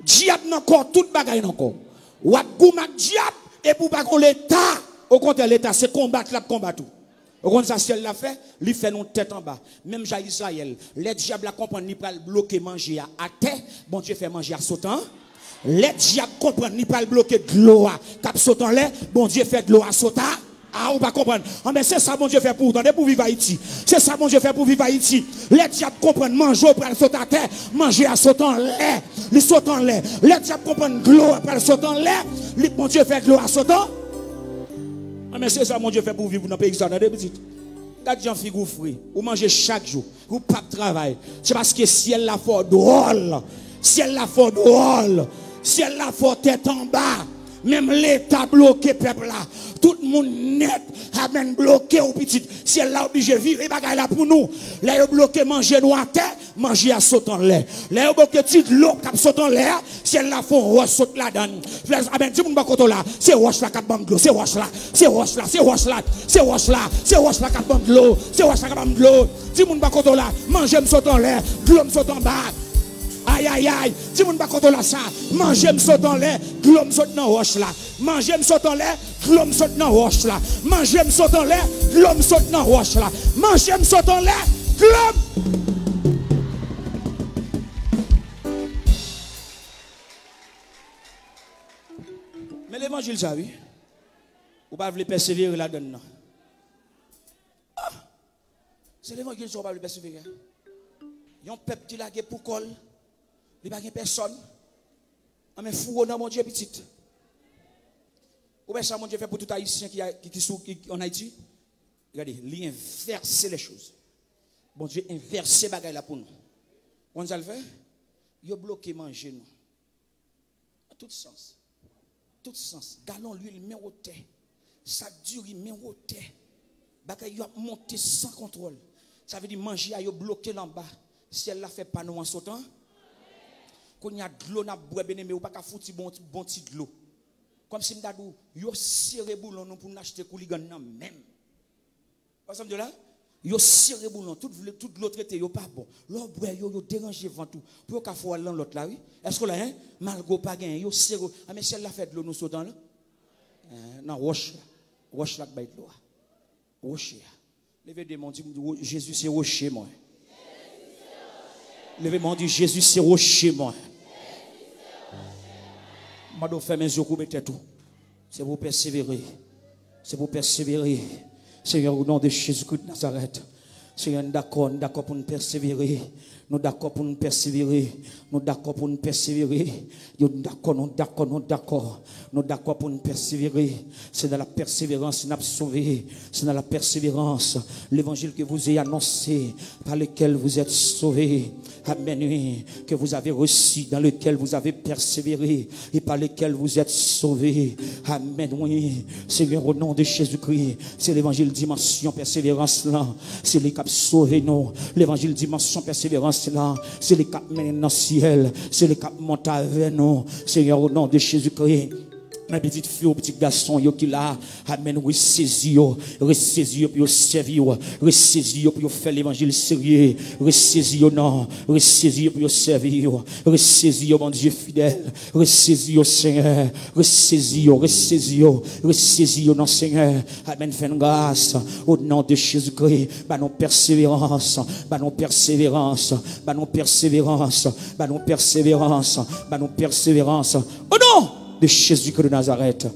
Diable n'a encore tout bagaille encore. Ou a goumak diable et pour pas qu'on l'état. Au contraire l'état c'est combattre la combat tout. Au contraire ça ciel l'a fait, lui fait nos tête en bas. Même Jean Israël, les diables la comprendre ni pas bloquer manger à terre, bon Dieu fait manger à sautant. Les diables comprendre ni pas bloquer de l'eau à cap sautant l'air, bon Dieu fait de l'eau à sautant. Ah, on va comprendre. Ah, mais c'est ça, mon Dieu fait pour vivre Haïti. C'est ça, mon Dieu fait pour vivre Haïti. Les diables comprennent manger pour aller sauter à terre, manger à sauter en l'air. Les sauter en l'air. Les diables comprennent de l'eau pour aller sauter en l'air. Mon Dieu fait de l'eau à sauter. Ah, mais c'est ça, mon Dieu fait pour vivre dans le pays. Ça, des petites. Quand j'en figure fruit, vous mangez chaque jour, vous pas de travail. C'est parce que ciel la fort drôle. Ciel la fort drôle. Ciel la fort tête en bas. Même l'État bloqué, peuple là. Tout le monde net, a même bloqué au petit. Si elle l'a obligé de vivre, et bagaille là pour nous. Là, il bloqué manger nous à terre, manger à sauter en l'air. Là, il bloqué petit l'eau qui saute en l'air, si elle la font, roche saute là-dedans. Ah ben, dis-moi, bakoto là, c'est roche là qui bande l'eau, c'est roche là, c'est roche là, c'est roche là, c'est roche là, c'est roche là qui bande l'eau, c'est roche là qui bande l'eau. Dis-moi, bakoto là, manger me saute en l'air, l'eau me saute en bas. Aïe aïe aïe, si vous ne pas là ça, mangez me saute en l'air, l'homme saute dans roche là. Mangez me saute en l'air, l'homme saute dans roche là. Mangez me saute en l'air, l'homme saute dans roche là. Mangez me saute en l'air, l'homme. Mais l'évangile ça oui. Ou pas voulez persévérer là-dedans. Ah, c'est l'évangile ça, ou pas voulez persévérer. Il y a un peuple qui l'a pour col. Il n'y a pas personne. Mais fou dans mon Dieu petit. Ou bien ça mon Dieu fait pour tout haïtien qui sont en Haïti. Regardez, il inverse les choses. Bon Dieu inverse les bagages là pour nous. On ça le fait? Il a bloqué manger nous. En tout sens. Tout sens. Galon l'huile met au terre. Ça dure il met au terre. Bagaille a monté sans contrôle. Ça veut dire manger a bloqué là bas. Si elle l'a fait pas nous en sautant. Quand il y a de l'eau, n'a bien ou pas qu'à foutre bon petit de l'eau. Comme si m'dadou yo serré boulon nous pour n'acheter couligan même. Par exemple de là, yo serré boulon toute l'autre traité yo pas bon. L'eau bois yo déranger vent tout. Pour qu'à faut aller dans l'autre là oui. Est-ce que là hein malgo pas gain yo serré ah mais si elle l'a fait de l'eau nous sautant là. Non roche là bail l'eau. Rocher. Levez des mon dit Jésus c'est rocher moi. Levez mon dit Jésus c'est rocher moi. Je dois faire mes yeux couper tout. C'est pour persévérer. C'est pour persévérer. Seigneur, au nom de Jésus-Christ de Nazareth. Seigneur, d'accord pour nous persévérer. Nous d'accord pour nous persévérer. Nous d'accord pour nous persévérer. Nous d'accord pour nous persévérer. C'est dans la persévérance que nous avons sauvé. C'est dans la persévérance. L'évangile que vous avez annoncé, par lequel vous êtes sauvés. Amen, oui, que vous avez reçu, dans lequel vous avez persévéré et par lequel vous êtes sauvés. Amen, oui. Seigneur, au nom de Jésus-Christ, c'est l'évangile dimension persévérance là. C'est les cap sauver nous. L'évangile dimension persévérance là. C'est les cap mener dans le ciel. C'est les cap monter avec nous. Seigneur, au nom de Jésus-Christ. Ma petite fille, ou petit garçon, yo qui là, amen, ressaisi yo pour servir, ressaisi yo pour faire l'évangile sérieux, ressaisi yo non, ressaisi yo pour servir, ressaisi yo mon Dieu fidèle, ressaisi yo Seigneur, ressaisi yo non Seigneur, amen, fais grâce, au nom de Jésus-Christ, bah non persévérance, au nom de Jésus-Christ de Nazareth.